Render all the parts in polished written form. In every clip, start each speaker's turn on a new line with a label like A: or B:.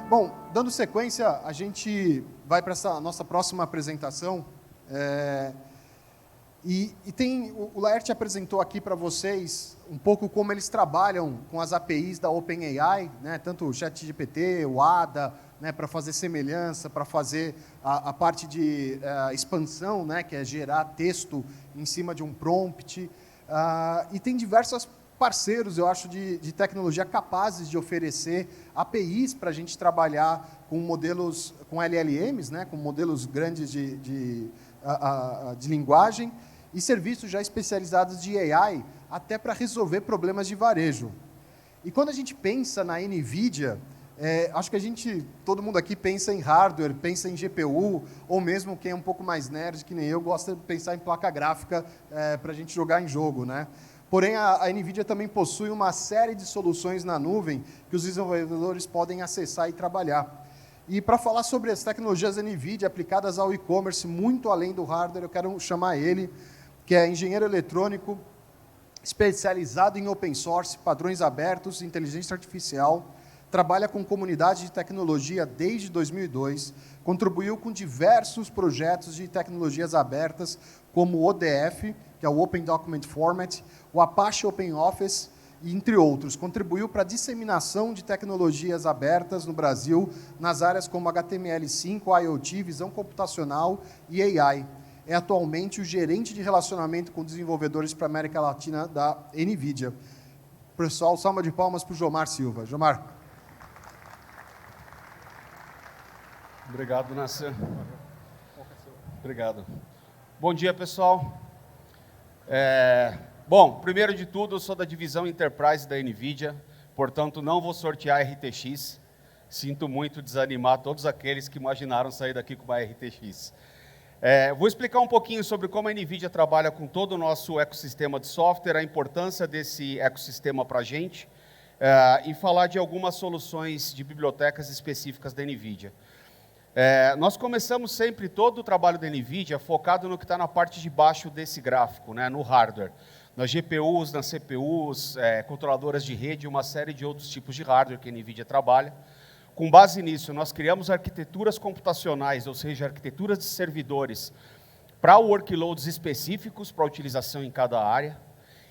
A: Bom, dando sequência, a gente vai para essa nossa próxima apresentação. O Laerte apresentou aqui para vocês um pouco como eles trabalham com as APIs da OpenAI, né, tanto o ChatGPT, o ADA, né, para fazer semelhança, para fazer a parte de expansão, né, que é gerar texto em cima de um prompt. E tem diversos parceiros, eu acho, de tecnologia capazes de oferecer APIs para a gente trabalhar com modelos, com LLMs, né, com modelos grandes de linguagem, e serviços já especializados de AI, até para resolver problemas de varejo. E quando a gente pensa na NVIDIA, acho que todo mundo aqui pensa em hardware, pensa em GPU, ou mesmo quem é um pouco mais nerd, que nem eu, gosta de pensar em placa gráfica para a gente jogar em jogo, né? Porém, a NVIDIA também possui uma série de soluções na nuvem que os desenvolvedores podem acessar e trabalhar. E para falar sobre as tecnologias NVIDIA aplicadas ao e-commerce, muito além do hardware, eu quero chamar ele, que é engenheiro eletrônico, especializado em open source, padrões abertos, inteligência artificial, trabalha com comunidade de tecnologia desde 2002, contribuiu com diversos projetos de tecnologias abertas, como o ODF, que é o Open Document Format, o Apache OpenOffice, entre outros. Contribuiu para a disseminação de tecnologias abertas no Brasil, nas áreas como HTML5, IoT, visão computacional e AI. É atualmente o gerente de relacionamento com desenvolvedores para a América Latina da NVIDIA. Pessoal, salva de palmas para o Jomar Silva. Jomar.
B: Obrigado, Nasser. Obrigado. Bom dia, pessoal. Bom, primeiro de tudo, eu sou da divisão Enterprise da NVIDIA, portanto, não vou sortear RTX. Sinto muito desanimar todos aqueles que imaginaram sair daqui com uma RTX. Vou explicar um pouquinho sobre como a NVIDIA trabalha com todo o nosso ecossistema de software, a importância desse ecossistema para a gente, e falar de algumas soluções de bibliotecas específicas da NVIDIA. Nós começamos sempre todo o trabalho da NVIDIA focado no que está na parte de baixo desse gráfico, né, no hardware. Nas GPUs, nas CPUs, controladoras de rede e uma série de outros tipos de hardware que a NVIDIA trabalha. Com base nisso, nós criamos arquiteturas computacionais, ou seja, arquiteturas de servidores para workloads específicos para utilização em cada área.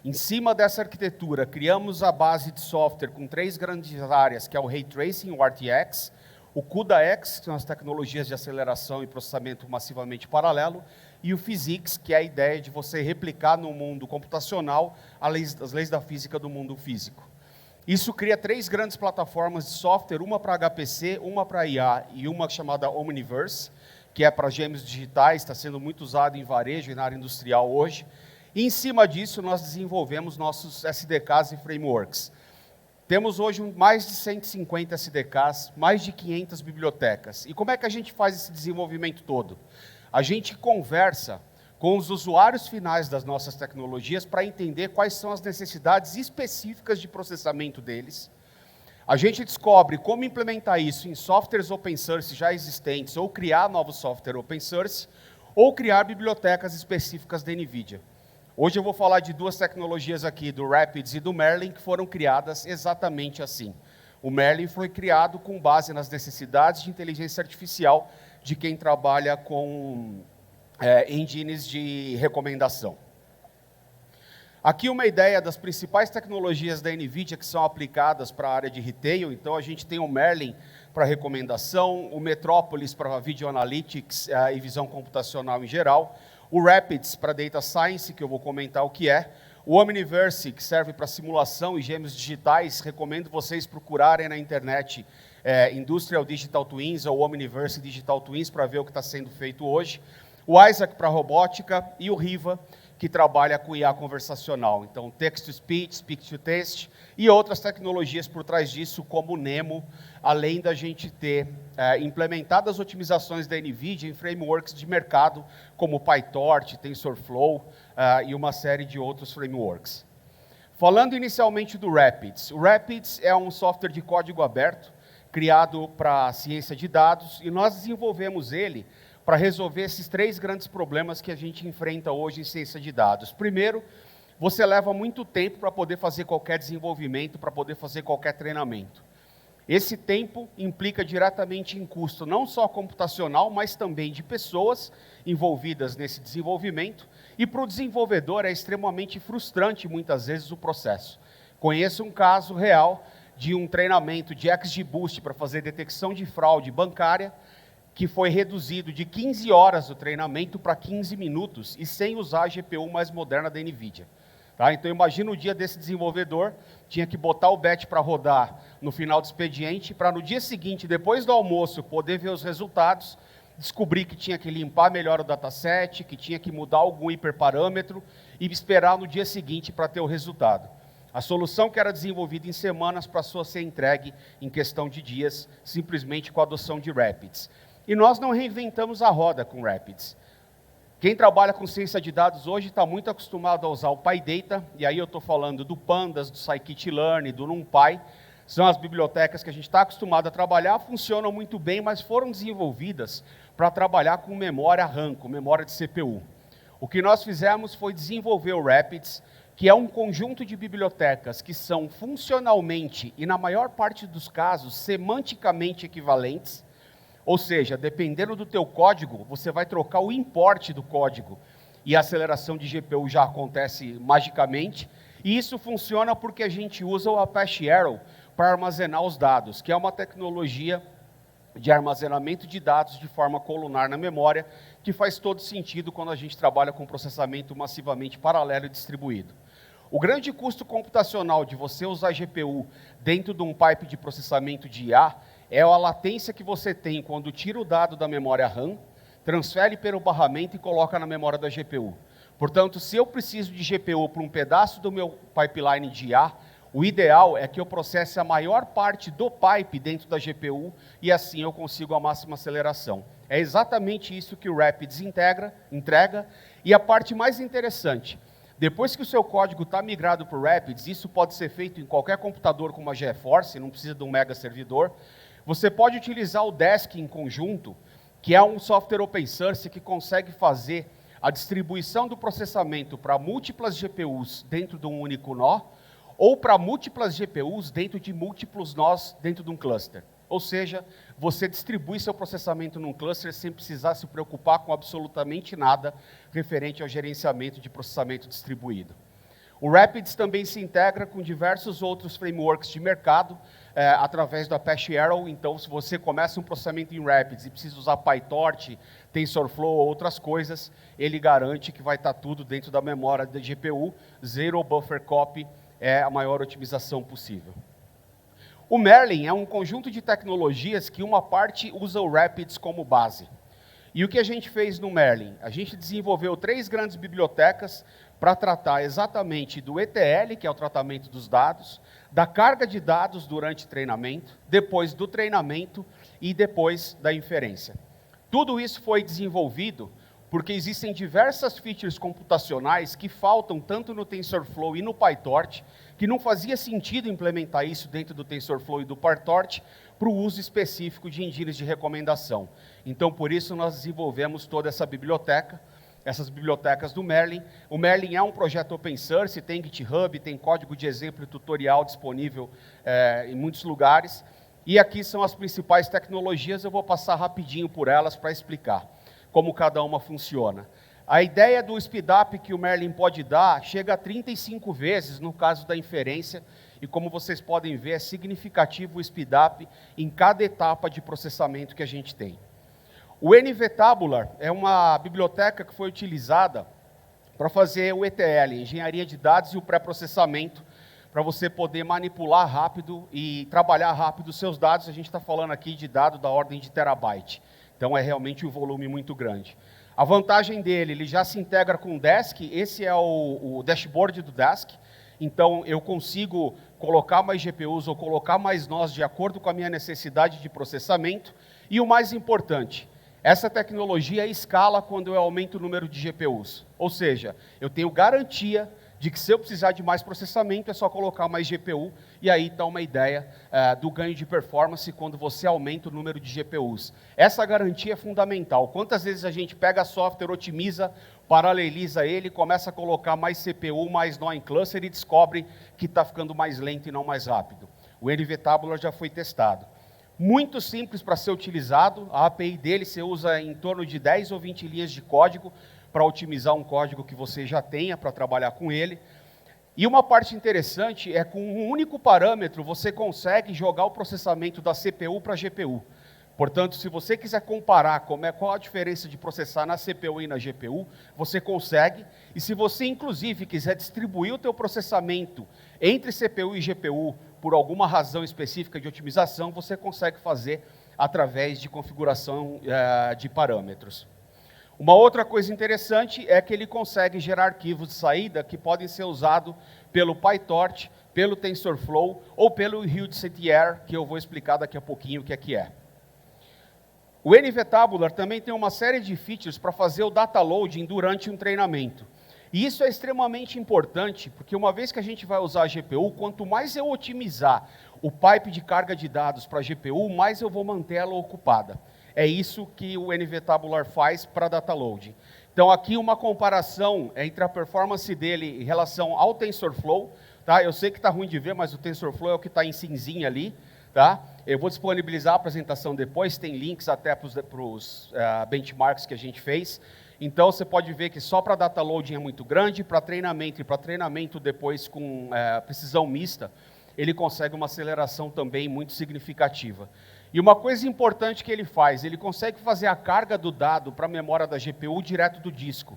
B: Em cima dessa arquitetura, criamos a base de software com 3 grandes áreas, que é o Ray Tracing, o RTX, o CUDA-X, que são as tecnologias de aceleração e processamento massivamente paralelo, e o PhysX, que é a ideia de você replicar no mundo computacional as leis da física do mundo físico. Isso cria 3 grandes plataformas de software, uma para HPC, uma para IA e uma chamada Omniverse, que é para gêmeos digitais, está sendo muito usado em varejo e na área industrial hoje. E em cima disso, nós desenvolvemos nossos SDKs e frameworks. Temos hoje mais de 150 SDKs, mais de 500 bibliotecas. E como é que a gente faz esse desenvolvimento todo? A gente conversa com os usuários finais das nossas tecnologias para entender quais são as necessidades específicas de processamento deles. A gente descobre como implementar isso em softwares open source já existentes, ou criar novos software open source, ou criar bibliotecas específicas da NVIDIA. Hoje eu vou falar de 2 tecnologias aqui, do Rapids e do Merlin, que foram criadas exatamente assim. O Merlin foi criado com base nas necessidades de inteligência artificial de quem trabalha com engines de recomendação. Aqui uma ideia das principais tecnologias da NVIDIA que são aplicadas para a área de retail. Então, a gente tem o Merlin para recomendação, o Metropolis para Video Analytics e visão computacional em geral, o Rapids para Data Science, que eu vou comentar o que é, o Omniverse, que serve para simulação e gêmeos digitais. Recomendo vocês procurarem na internet Industrial Digital Twins ou Omniverse Digital Twins para ver o que está sendo feito hoje. O Isaac para robótica e o Riva, que trabalha com IA conversacional. Então, text-to-speech, speech-to-text e outras tecnologias por trás disso, como o Nemo, além da gente ter implementado as otimizações da NVIDIA em frameworks de mercado, como PyTorch, TensorFlow e uma série de outros frameworks. Falando inicialmente do Rapids. O Rapids é um software de código aberto, criado para ciência de dados, e nós desenvolvemos ele para resolver esses 3 grandes problemas que a gente enfrenta hoje em ciência de dados. Primeiro, você leva muito tempo para poder fazer qualquer desenvolvimento, para poder fazer qualquer treinamento. Esse tempo implica diretamente em custo não só computacional, mas também de pessoas envolvidas nesse desenvolvimento, e para o desenvolvedor é extremamente frustrante muitas vezes o processo. Conheço um caso real de um treinamento de XGBoost para fazer detecção de fraude bancária, que foi reduzido de 15 horas o treinamento para 15 minutos, e sem usar a GPU mais moderna da NVIDIA. Tá? Então imagina o dia desse desenvolvedor, tinha que botar o batch para rodar no final do expediente, para no dia seguinte, depois do almoço, poder ver os resultados, descobrir que tinha que limpar melhor o dataset, que tinha que mudar algum hiperparâmetro, e esperar no dia seguinte para ter o resultado. A solução que era desenvolvida em semanas passou a ser entregue em questão de dias, simplesmente com a adoção de Rapids. E nós não reinventamos a roda com Rapids. Quem trabalha com ciência de dados hoje está muito acostumado a usar o PyData, e aí eu estou falando do Pandas, do Scikit-learn, do NumPy, são as bibliotecas que a gente está acostumado a trabalhar, funcionam muito bem, mas foram desenvolvidas para trabalhar com memória RAM, com memória de CPU. O que nós fizemos foi desenvolver o Rapids, que é um conjunto de bibliotecas que são funcionalmente, e na maior parte dos casos, semanticamente equivalentes. Ou seja, dependendo do teu código, você vai trocar o import do código e a aceleração de GPU já acontece magicamente. E isso funciona porque a gente usa o Apache Arrow para armazenar os dados, que é uma tecnologia de armazenamento de dados de forma colunar na memória, que faz todo sentido quando a gente trabalha com processamento massivamente paralelo e distribuído. O grande custo computacional de você usar GPU dentro de um pipe de processamento de IA é a latência que você tem quando tira o dado da memória RAM, transfere pelo barramento e coloca na memória da GPU. Portanto, se eu preciso de GPU para um pedaço do meu pipeline de IA, o ideal é que eu processe a maior parte do pipe dentro da GPU e assim eu consigo a máxima aceleração. É exatamente isso que o Rapids entrega. E a parte mais interessante, depois que o seu código está migrado para o Rapids, isso pode ser feito em qualquer computador com uma GeForce, não precisa de um mega servidor. Você pode utilizar o Dask em conjunto, que é um software open source que consegue fazer a distribuição do processamento para múltiplas GPUs dentro de um único nó, ou para múltiplas GPUs dentro de múltiplos nós dentro de um cluster. Ou seja, você distribui seu processamento num cluster sem precisar se preocupar com absolutamente nada referente ao gerenciamento de processamento distribuído. O Rapids também se integra com diversos outros frameworks de mercado, através do Apache Arrow. Então, se você começa um processamento em Rapids e precisa usar PyTorch, TensorFlow ou outras coisas, ele garante que vai estar tudo dentro da memória da GPU. Zero Buffer Copy é a maior otimização possível. O Merlin é um conjunto de tecnologias que uma parte usa o Rapids como base. E o que a gente fez no Merlin? A gente desenvolveu 3 grandes bibliotecas para tratar exatamente do ETL, que é o tratamento dos dados, da carga de dados durante treinamento, depois do treinamento e depois da inferência. Tudo isso foi desenvolvido porque existem diversas features computacionais que faltam tanto no TensorFlow e no PyTorch, que não fazia sentido implementar isso dentro do TensorFlow e do PyTorch para o uso específico de engines de recomendação. Então, por isso, nós desenvolvemos toda essa biblioteca, essas bibliotecas do Merlin. O Merlin é um projeto open source, tem GitHub, tem código de exemplo e tutorial disponível em muitos lugares. E aqui são as principais tecnologias, eu vou passar rapidinho por elas para explicar como cada uma funciona. A ideia do speedup que o Merlin pode dar chega a 35 vezes no caso da inferência, e como vocês podem ver, é significativo o speedup em cada etapa de processamento que a gente tem. O NVTabular é uma biblioteca que foi utilizada para fazer o ETL, engenharia de dados e o pré-processamento, para você poder manipular rápido e trabalhar rápido os seus dados. A gente está falando aqui de dado da ordem de terabyte. Então, é realmente um volume muito grande. A vantagem dele, ele já se integra com o Dask. Esse é o dashboard do Dask. Então, eu consigo colocar mais GPUs ou colocar mais nós de acordo com a minha necessidade de processamento. E o mais importante, essa tecnologia escala quando eu aumento o número de GPUs. Ou seja, eu tenho garantia de que se eu precisar de mais processamento, é só colocar mais GPU, e aí está uma ideia do ganho de performance quando você aumenta o número de GPUs. Essa garantia é fundamental. Quantas vezes a gente pega software, otimiza, paraleliza ele, começa a colocar mais CPU, mais nó em cluster e descobre que está ficando mais lento e não mais rápido. O NV-Tabular já foi testado. Muito simples para ser utilizado, a API dele você usa em torno de 10 ou 20 linhas de código para otimizar um código que você já tenha para trabalhar com ele. E uma parte interessante é que com um único parâmetro você consegue jogar o processamento da CPU para a GPU. Portanto, se você quiser comparar qual a diferença de processar na CPU e na GPU, você consegue. E se você, inclusive, quiser distribuir o teu processamento entre CPU e GPU por alguma razão específica de otimização, você consegue fazer através de configuração de parâmetros. Uma outra coisa interessante é que ele consegue gerar arquivos de saída que podem ser usados pelo PyTorch, pelo TensorFlow ou pelo HughesCTR, que eu vou explicar daqui a pouquinho o que é. O NV-Tabular também tem uma série de features para fazer o data loading durante um treinamento. E isso é extremamente importante, porque uma vez que a gente vai usar a GPU, quanto mais eu otimizar o pipe de carga de dados para a GPU, mais eu vou manter ela ocupada. É isso que o NV-Tabular faz para data loading. Então, aqui uma comparação entre a performance dele em relação ao TensorFlow. Tá? Eu sei que está ruim de ver, mas o TensorFlow é o que está em cinzinha ali. Tá? Eu vou disponibilizar a apresentação depois, tem links até para os benchmarks que a gente fez. Então, você pode ver que só para data loading é muito grande, para treinamento e para treinamento depois com precisão mista, ele consegue uma aceleração também muito significativa. E uma coisa importante que ele faz, ele consegue fazer a carga do dado para a memória da GPU direto do disco,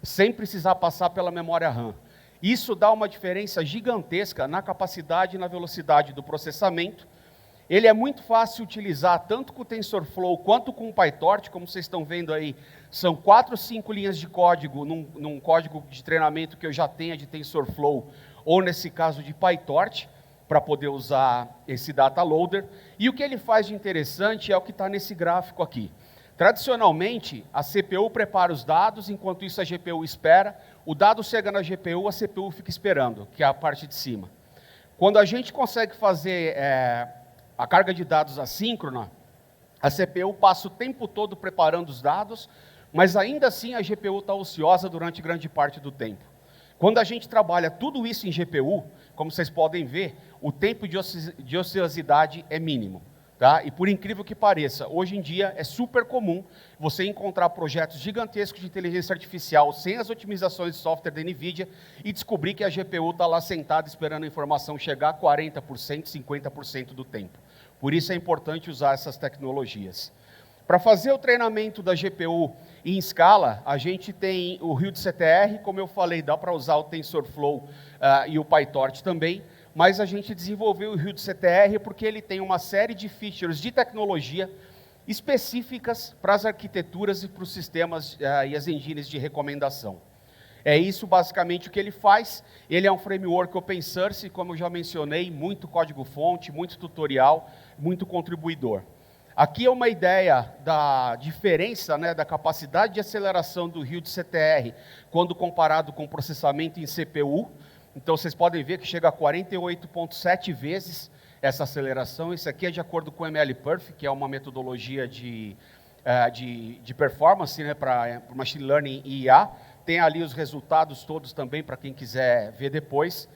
B: sem precisar passar pela memória RAM. Isso dá uma diferença gigantesca na capacidade e na velocidade do processamento. Ele é muito fácil de utilizar, tanto com o TensorFlow quanto com o PyTorch, como vocês estão vendo aí, são 4 ou 5 linhas de código, num código de treinamento que eu já tenha de TensorFlow, ou nesse caso de PyTorch, para poder usar esse data loader. E o que ele faz de interessante é o que está nesse gráfico aqui. Tradicionalmente, a CPU prepara os dados, enquanto isso a GPU espera, o dado chega na GPU, a CPU fica esperando, que é a parte de cima. Quando a gente consegue fazer a carga de dados assíncrona, a CPU passa o tempo todo preparando os dados, mas ainda assim a GPU está ociosa durante grande parte do tempo. Quando a gente trabalha tudo isso em GPU, como vocês podem ver, o tempo de ociosidade é mínimo. Tá? E por incrível que pareça, hoje em dia é super comum você encontrar projetos gigantescos de inteligência artificial sem as otimizações de software da NVIDIA e descobrir que a GPU está lá sentada esperando a informação chegar a 40%, 50% do tempo. Por isso é importante usar essas tecnologias. Para fazer o treinamento da GPU em escala, a gente tem o HughesCTR, como eu falei, dá para usar o TensorFlow e o PyTorch também, mas a gente desenvolveu o HughesCTR porque ele tem uma série de features de tecnologia específicas para as arquiteturas e para os sistemas e as engines de recomendação. É isso basicamente o que ele faz. Ele é um framework open source, como eu já mencionei, muito código-fonte, muito tutorial, muito contribuidor. Aqui é uma ideia da diferença, da capacidade de aceleração do HughesCTR quando comparado com o processamento em CPU. Então, vocês podem ver que chega a 48,7 vezes essa aceleração. Isso aqui é de acordo com o MLPerf, que é uma metodologia de performance para Machine Learning e IA. Tem ali os resultados todos também para quem quiser ver depois.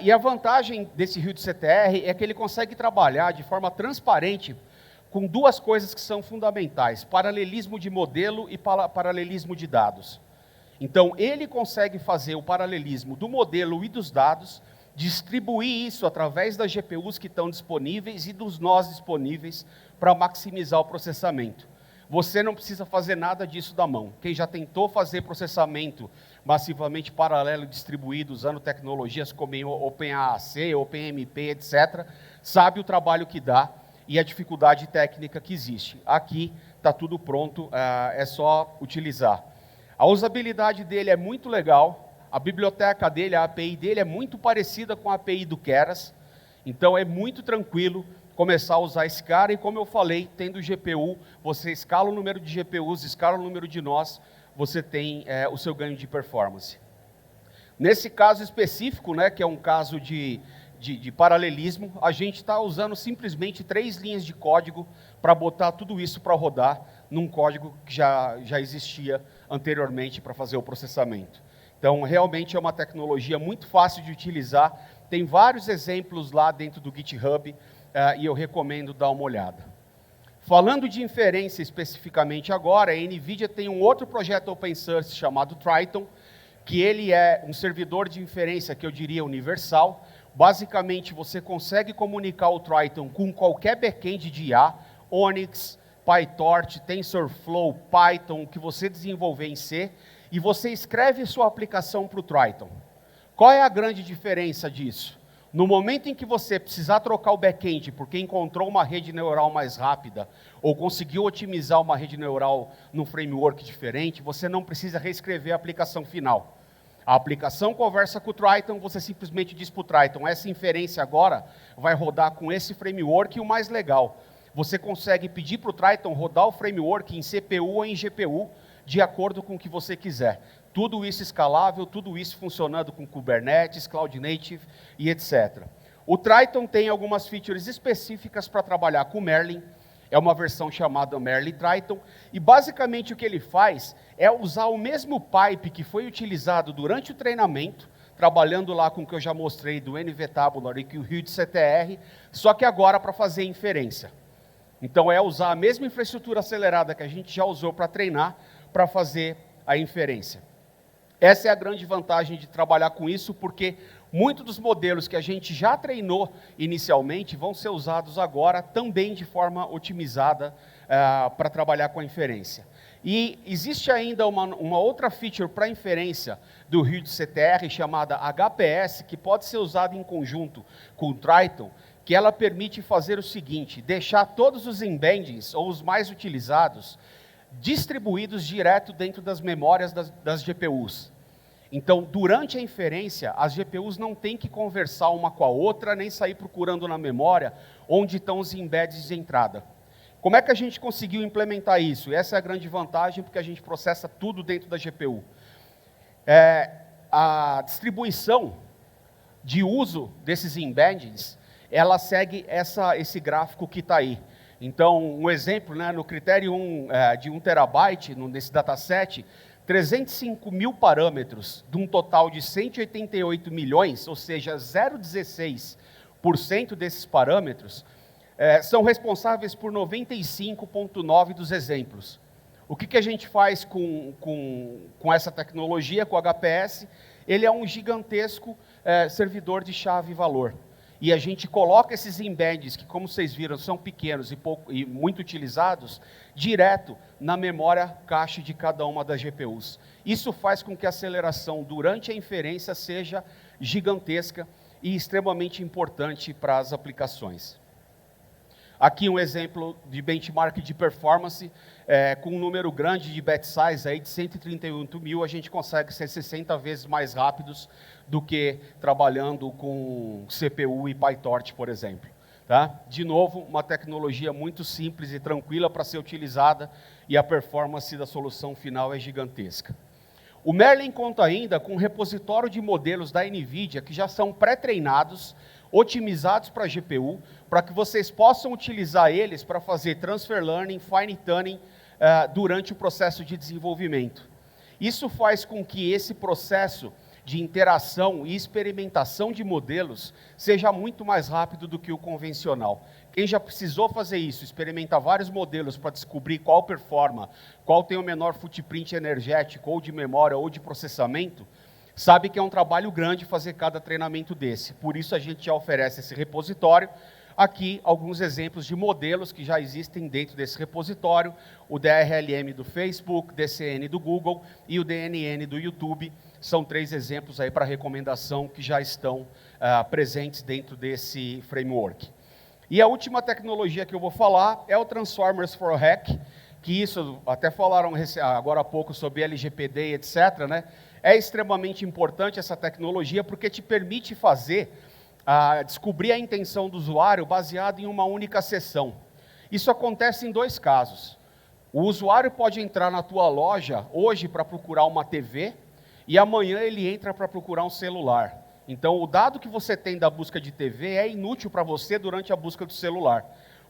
B: E a vantagem desse HughesCTR é que ele consegue trabalhar de forma transparente com duas coisas que são fundamentais: paralelismo de modelo e paralelismo de dados. Então, ele consegue fazer o paralelismo do modelo e dos dados, distribuir isso através das GPUs que estão disponíveis e dos nós disponíveis para maximizar o processamento. Você não precisa fazer nada disso da mão. Quem já tentou fazer processamento massivamente paralelo e distribuído usando tecnologias como OpenAAC, OpenMP, etc., sabe o trabalho que dá e a dificuldade técnica que existe. Aqui está tudo pronto, é só utilizar. A usabilidade dele é muito legal, a biblioteca dele, a API dele é muito parecida com a API do Keras, então é muito tranquilo começar a usar esse cara, e como eu falei, tendo GPU, você escala o número de GPUs, escala o número de nós, você tem o seu ganho de performance. Nesse caso específico, que é um caso de paralelismo, a gente está usando simplesmente 3 linhas de código para botar tudo isso para rodar num código que já existia anteriormente para fazer o processamento. Então, realmente é uma tecnologia muito fácil de utilizar Tem vários exemplos lá dentro do GitHub e eu recomendo dar uma olhada. Falando de inferência especificamente agora, a NVIDIA tem um outro projeto open source chamado Triton, que ele é um servidor de inferência que eu diria universal. Basicamente, você consegue comunicar o Triton com qualquer backend de IA, Onyx, PyTorch, TensorFlow, Python, que você desenvolver em C, e você escreve sua aplicação para o Triton. Qual é a grande diferença disso? No momento em que você precisar trocar o back-end porque encontrou uma rede neural mais rápida ou conseguiu otimizar uma rede neural num framework diferente, você não precisa reescrever a aplicação final. A aplicação conversa com o Triton, você simplesmente diz para o Triton, essa inferência agora vai rodar com esse framework e o mais legal, você consegue pedir para o Triton rodar o framework em CPU ou em GPU, de acordo com o que você quiser. Tudo isso escalável, tudo isso funcionando com Kubernetes, Cloud Native e etc. O Triton tem algumas features específicas para trabalhar com Merlin, é uma versão chamada Merlin Triton, e basicamente o que ele faz é usar o mesmo pipe que foi utilizado durante o treinamento, trabalhando lá com o que eu já mostrei do NVTabular e com o HugeCTR, só que agora para fazer inferência. Então é usar a mesma infraestrutura acelerada que a gente já usou para treinar, para fazer a inferência. Essa é a grande vantagem de trabalhar com isso, porque muitos dos modelos que a gente já treinou inicialmente vão ser usados agora também de forma otimizada para trabalhar com a inferência. E existe ainda uma outra feature para inferência do HugeCTR chamada HPS, que pode ser usada em conjunto com o Triton, que ela permite fazer o seguinte, deixar todos os embeddings, ou os mais utilizados, distribuídos direto dentro das memórias das GPUs. Então, durante a inferência, as GPUs não têm que conversar uma com a outra, nem sair procurando na memória onde estão os embeddings de entrada. Como é que a gente conseguiu implementar isso? Essa é a grande vantagem, porque a gente processa tudo dentro da GPU. A distribuição de uso desses embeddings, ela segue esse gráfico que está aí. Então, um exemplo, né, no critério de 1 terabyte, nesse dataset, 305 mil parâmetros, de um total de 188 milhões, ou seja, 0,16% desses parâmetros, são responsáveis por 95,9% dos exemplos. O que a gente faz com essa tecnologia, com o HPS? Ele é um gigantesco servidor de chave e valor. E a gente coloca esses embeds, que como vocês viram, são pequenos e muito utilizados, direto na memória cache de cada uma das GPUs. Isso faz com que a aceleração durante a inferência seja gigantesca e extremamente importante para as aplicações. Aqui um exemplo de benchmark de performance, com um número grande de batch size aí de 138 mil, a gente consegue ser 60 vezes mais rápidos do que trabalhando com CPU e PyTorch, por exemplo. Tá? De novo, uma tecnologia muito simples e tranquila para ser utilizada e a performance da solução final é gigantesca. O Merlin conta ainda com um repositório de modelos da NVIDIA que já são pré-treinados, otimizados para a GPU, para que vocês possam utilizar eles para fazer transfer learning, fine tuning durante o processo de desenvolvimento. Isso faz com que esse processo de interação e experimentação de modelos seja muito mais rápido do que o convencional. Quem já precisou fazer isso, experimentar vários modelos para descobrir qual performa, qual tem o menor footprint energético, ou de memória, ou de processamento, sabe que é um trabalho grande fazer cada treinamento desse. Por isso a gente já oferece esse repositório. Aqui alguns exemplos de modelos que já existem dentro desse repositório, o DRLM do Facebook, DCN do Google e o DNN do YouTube, são 3 exemplos aí para recomendação que já estão presentes dentro desse framework. E a última tecnologia que eu vou falar é o Transformers for Hack, que isso, até falaram agora há pouco sobre LGPD, etc., né? É extremamente importante essa tecnologia porque te permite descobrir a intenção do usuário baseado em uma única sessão. Isso acontece em 2 casos. O usuário pode entrar na tua loja hoje para procurar uma TV e amanhã ele entra para procurar um celular. Então, o dado que você tem da busca de TV é inútil para você durante a busca do celular.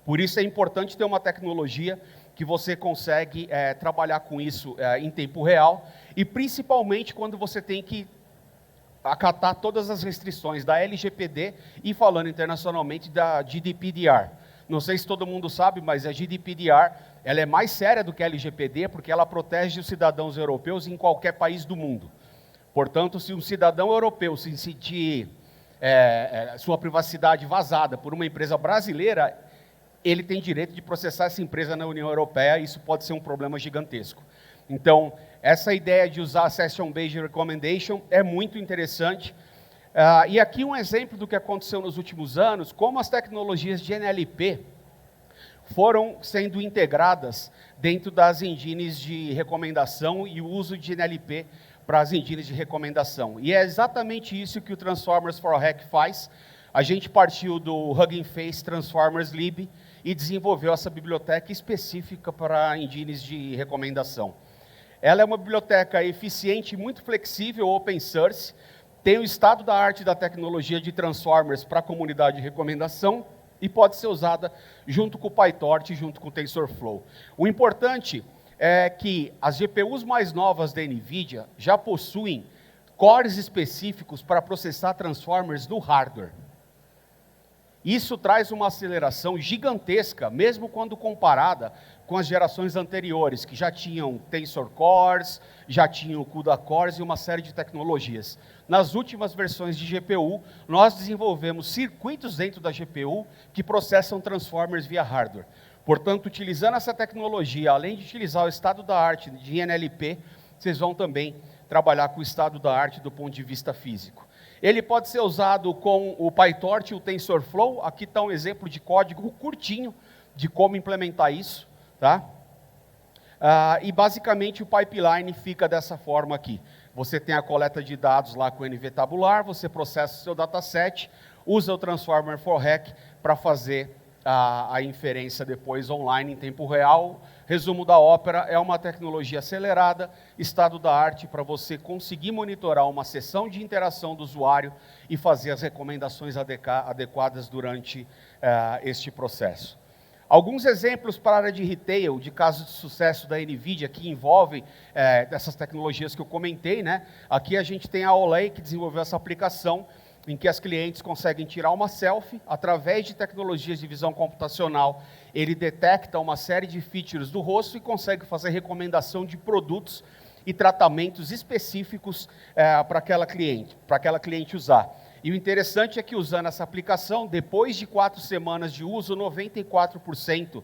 B: Por isso é importante ter uma tecnologia que você consegue trabalhar com isso em tempo real e principalmente quando você tem que acatar todas as restrições da LGPD e, falando internacionalmente, da GDPR. Não sei se todo mundo sabe, mas a GDPR ela é mais séria do que a LGPD, porque ela protege os cidadãos europeus em qualquer país do mundo. Portanto, se um cidadão europeu se sentir sua privacidade vazada por uma empresa brasileira, ele tem direito de processar essa empresa na União Europeia, e isso pode ser um problema gigantesco. Então, essa ideia de usar a Session-Based Recommendation é muito interessante. E aqui um exemplo do que aconteceu nos últimos anos, como as tecnologias de NLP foram sendo integradas dentro das engines de recomendação e o uso de NLP para as engines de recomendação. E é exatamente isso que o Transformers for Hack faz. A gente partiu do Hugging Face Transformers Lib e desenvolveu essa biblioteca específica para engines de recomendação. Ela é uma biblioteca eficiente, muito flexível, open source, tem o estado da arte da tecnologia de Transformers para a comunidade de recomendação e pode ser usada junto com o PyTorch, junto com o TensorFlow. O importante é que as GPUs mais novas da NVIDIA já possuem cores específicos para processar Transformers no hardware. Isso traz uma aceleração gigantesca, mesmo quando comparada com as gerações anteriores, que já tinham Tensor Cores, já tinham CUDA Cores e uma série de tecnologias. Nas últimas versões de GPU, nós desenvolvemos circuitos dentro da GPU que processam Transformers via hardware. Portanto, utilizando essa tecnologia, além de utilizar o estado da arte de NLP, vocês vão também trabalhar com o estado da arte do ponto de vista físico. Ele pode ser usado com o PyTorch e o TensorFlow. Aqui está um exemplo de código curtinho de como implementar isso. Tá? E basicamente o pipeline fica dessa forma aqui. Você tem a coleta de dados lá com o NV tabular, você processa o seu dataset, usa o Transformer for Hack para fazer a inferência depois online em tempo real. Resumo da ópera, é uma tecnologia acelerada, estado da arte para você conseguir monitorar uma sessão de interação do usuário e fazer as recomendações adequadas durante este processo. Alguns exemplos para a área de retail, de casos de sucesso da NVIDIA, que envolvem essas tecnologias que eu comentei, né? Aqui a gente tem a Olay, que desenvolveu essa aplicação, em que as clientes conseguem tirar uma selfie, através de tecnologias de visão computacional, ele detecta uma série de features do rosto e consegue fazer recomendação de produtos e tratamentos específicos para aquela cliente usar. E o interessante é que, usando essa aplicação, depois de 4 semanas de uso, 94%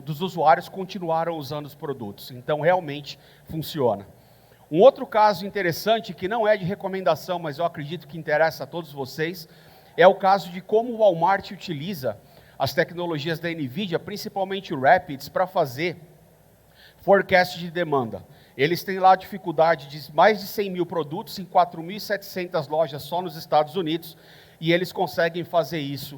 B: dos usuários continuaram usando os produtos. Então, realmente funciona. Um outro caso interessante, que não é de recomendação, mas eu acredito que interessa a todos vocês, é o caso de como o Walmart utiliza as tecnologias da NVIDIA, principalmente o Rapids, para fazer forecast de demanda. Eles têm lá a dificuldade de mais de 100 mil produtos em 4.700 lojas só nos Estados Unidos, e eles conseguem fazer isso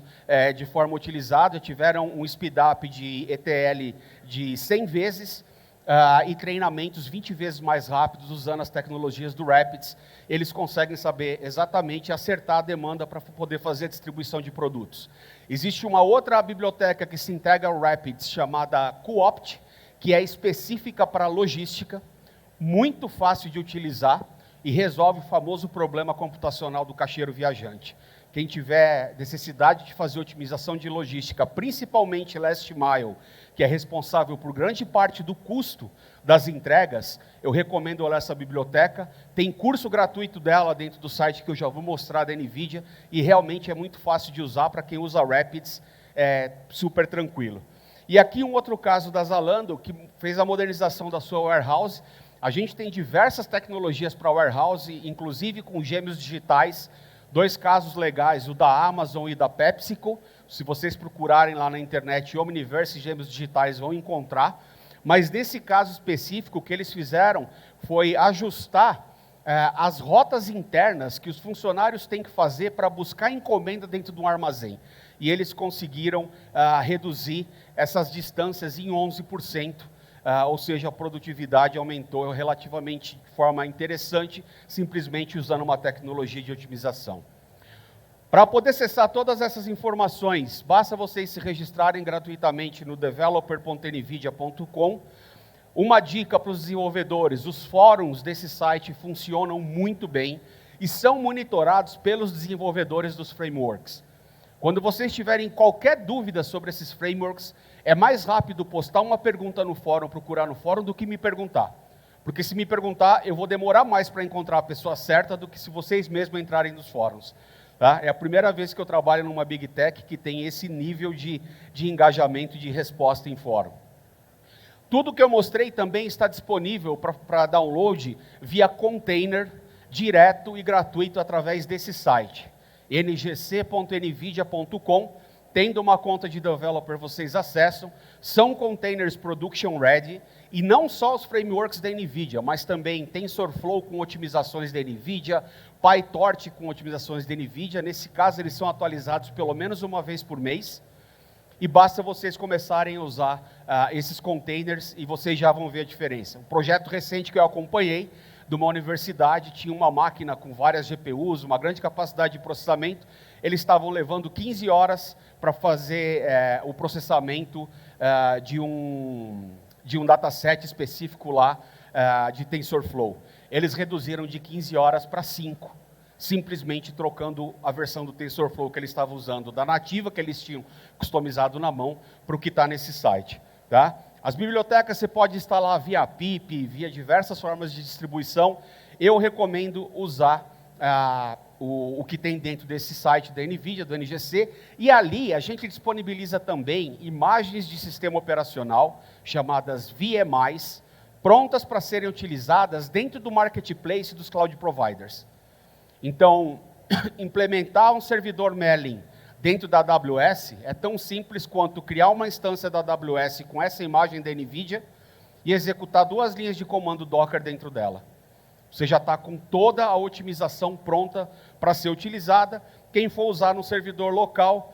B: de forma utilizada. Tiveram um speed-up de ETL de 100 vezes, e treinamentos 20 vezes mais rápidos usando as tecnologias do Rapids. Eles conseguem saber exatamente acertar a demanda para poder fazer a distribuição de produtos. Existe uma outra biblioteca que se integra ao Rapids, chamada Coopt, que é específica para logística, muito fácil de utilizar e resolve o famoso problema computacional do caixeiro viajante. Quem tiver necessidade de fazer otimização de logística, principalmente last mile, que é responsável por grande parte do custo das entregas, eu recomendo olhar essa biblioteca. Tem curso gratuito dela dentro do site que eu já vou mostrar da NVIDIA, e realmente é muito fácil de usar. Para quem usa Rapids, é super tranquilo. E aqui um outro caso da Zalando, que fez a modernização da sua warehouse. A gente tem diversas tecnologias para warehouse, inclusive com gêmeos digitais. 2 casos legais, o da Amazon e da PepsiCo. Se vocês procurarem lá na internet, Omniverse e gêmeos digitais, vão encontrar. Mas nesse caso específico, o que eles fizeram foi ajustar as rotas internas que os funcionários têm que fazer para buscar encomenda dentro de um armazém. E eles conseguiram reduzir essas distâncias em 11%. Ou seja, a produtividade aumentou relativamente de forma interessante, simplesmente usando uma tecnologia de otimização. Para poder acessar todas essas informações, basta vocês se registrarem gratuitamente no developer.nvidia.com. Uma dica para os desenvolvedores: os fóruns desse site funcionam muito bem e são monitorados pelos desenvolvedores dos frameworks. Quando vocês tiverem qualquer dúvida sobre esses frameworks, é mais rápido postar uma pergunta no fórum, procurar no fórum, do que me perguntar. Porque se me perguntar, eu vou demorar mais para encontrar a pessoa certa do que se vocês mesmos entrarem nos fóruns. Tá? É a primeira vez que eu trabalho numa Big Tech que tem esse nível de engajamento e de resposta em fórum. Tudo que eu mostrei também está disponível para download via container, direto e gratuito através desse site, ngc.nvidia.com. Tendo uma conta de developer, vocês acessam. São containers production ready, e não só os frameworks da NVIDIA, mas também TensorFlow com otimizações da NVIDIA, PyTorch com otimizações da NVIDIA. Nesse caso, eles são atualizados pelo menos uma vez por mês. E basta vocês começarem a usar esses containers e vocês já vão ver a diferença. Um projeto recente que eu acompanhei, de uma universidade, tinha uma máquina com várias GPUs, uma grande capacidade de processamento. Eles estavam levando 15 horas para fazer o processamento de um dataset específico lá de TensorFlow. Eles reduziram de 15 horas para 5. Simplesmente trocando a versão do TensorFlow que eles estavam usando, da nativa que eles tinham customizado na mão, para o que está nesse site. Tá? As bibliotecas você pode instalar via pip, via diversas formas de distribuição. Eu recomendo usar o que tem dentro desse site da NVIDIA, do NGC, e ali a gente disponibiliza também imagens de sistema operacional, chamadas VMIs, prontas para serem utilizadas dentro do marketplace dos cloud providers. Então, implementar um servidor Merlin dentro da AWS é tão simples quanto criar uma instância da AWS com essa imagem da NVIDIA e executar 2 linhas de comando Docker dentro dela. Você já está com toda a otimização pronta para ser utilizada. Quem for usar no servidor local,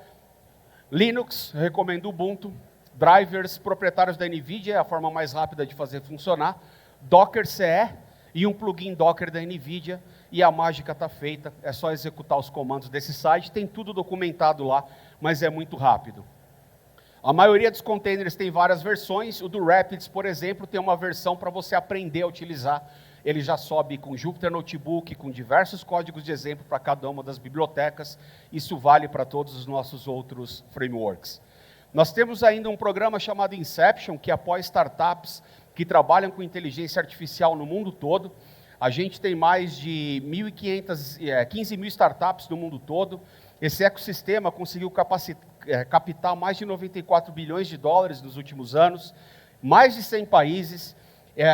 B: Linux, eu recomendo Ubuntu, drivers proprietários da NVIDIA, é a forma mais rápida de fazer funcionar, Docker CE e um plugin Docker da NVIDIA, e a mágica está feita. É só executar os comandos desse site, tem tudo documentado lá, mas é muito rápido. A maioria dos containers tem várias versões. O do Rapids, por exemplo, tem uma versão para você aprender a utilizar. Ele já sobe com Jupyter Notebook, com diversos códigos de exemplo para cada uma das bibliotecas. Isso vale para todos os nossos outros frameworks. Nós temos ainda um programa chamado Inception, que apoia startups que trabalham com inteligência artificial no mundo todo. A gente tem mais de 15 mil startups no mundo todo. Esse ecossistema conseguiu captar mais de 94 bilhões de dólares nos últimos anos, mais de 100 países.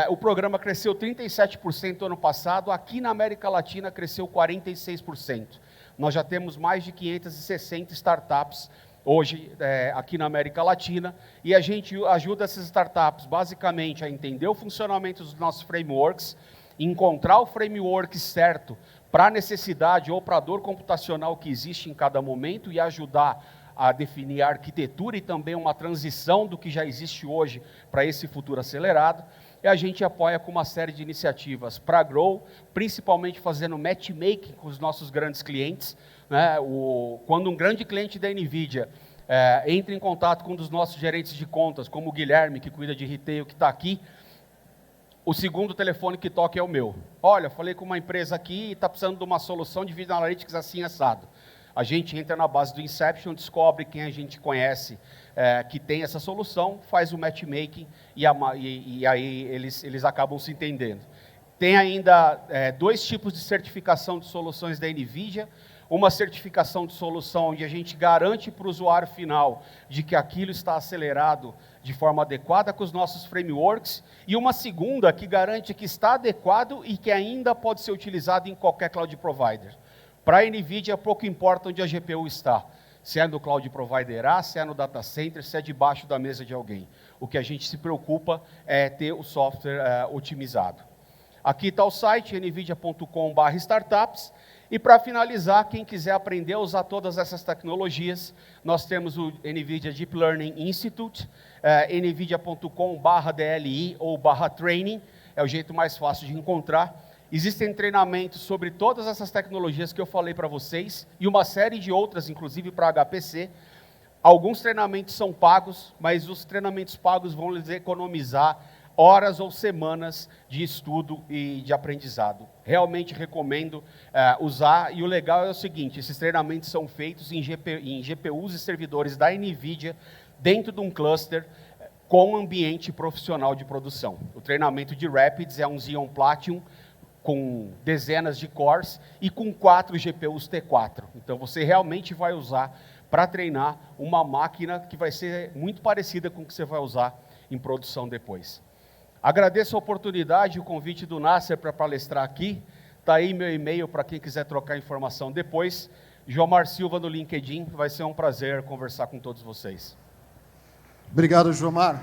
B: O programa cresceu 37% ano passado, aqui na América Latina cresceu 46%. Nós já temos mais de 560 startups hoje aqui na América Latina, e a gente ajuda essas startups basicamente a entender o funcionamento dos nossos frameworks, encontrar o framework certo para a necessidade ou para a dor computacional que existe em cada momento e ajudar a definir a arquitetura e também uma transição do que já existe hoje para esse futuro acelerado. E a gente apoia com uma série de iniciativas para Grow, principalmente fazendo matchmaking com os nossos grandes clientes. Né? Quando um grande cliente da NVIDIA entra em contato com um dos nossos gerentes de contas, como o Guilherme, que cuida de retail, que está aqui, o segundo telefone que toca é o meu. Olha, falei com uma empresa aqui e está precisando de uma solução de Video Analytics assim assado. A gente entra na base do Inception, descobre quem a gente conhece que tem essa solução, faz o matchmaking e aí eles acabam se entendendo. Tem ainda 2 tipos de certificação de soluções da NVIDIA. Uma certificação de solução onde a gente garante para o usuário final de que aquilo está acelerado de forma adequada com os nossos frameworks, e uma segunda que garante que está adequado e que ainda pode ser utilizado em qualquer cloud provider. Para a NVIDIA, pouco importa onde a GPU está, se é no cloud provider A, se é no data center, se é debaixo da mesa de alguém. O que a gente se preocupa é ter o software otimizado. Aqui está o site, nvidia.com/startups. E para finalizar, quem quiser aprender a usar todas essas tecnologias, nós temos o NVIDIA Deep Learning Institute, nvidia.com/DLI ou /training, é o jeito mais fácil de encontrar. Existem treinamentos sobre todas essas tecnologias que eu falei para vocês, e uma série de outras, inclusive para HPC. Alguns treinamentos são pagos, mas os treinamentos pagos vão lhes economizar horas ou semanas de estudo e de aprendizado. Realmente recomendo usar, e o legal é o seguinte, esses treinamentos são feitos em GPUs e servidores da NVIDIA, dentro de um cluster com ambiente profissional de produção. O treinamento de Rapids é um Xeon Platinum, com dezenas de cores e com 4 GPUs T4. Então você realmente vai usar para treinar uma máquina que vai ser muito parecida com o que você vai usar em produção depois. Agradeço a oportunidade e o convite do Nasser para palestrar aqui. Está aí meu e-mail para quem quiser trocar informação depois. Jomar Silva no LinkedIn, vai ser um prazer conversar com todos vocês.
A: Obrigado, Jomar.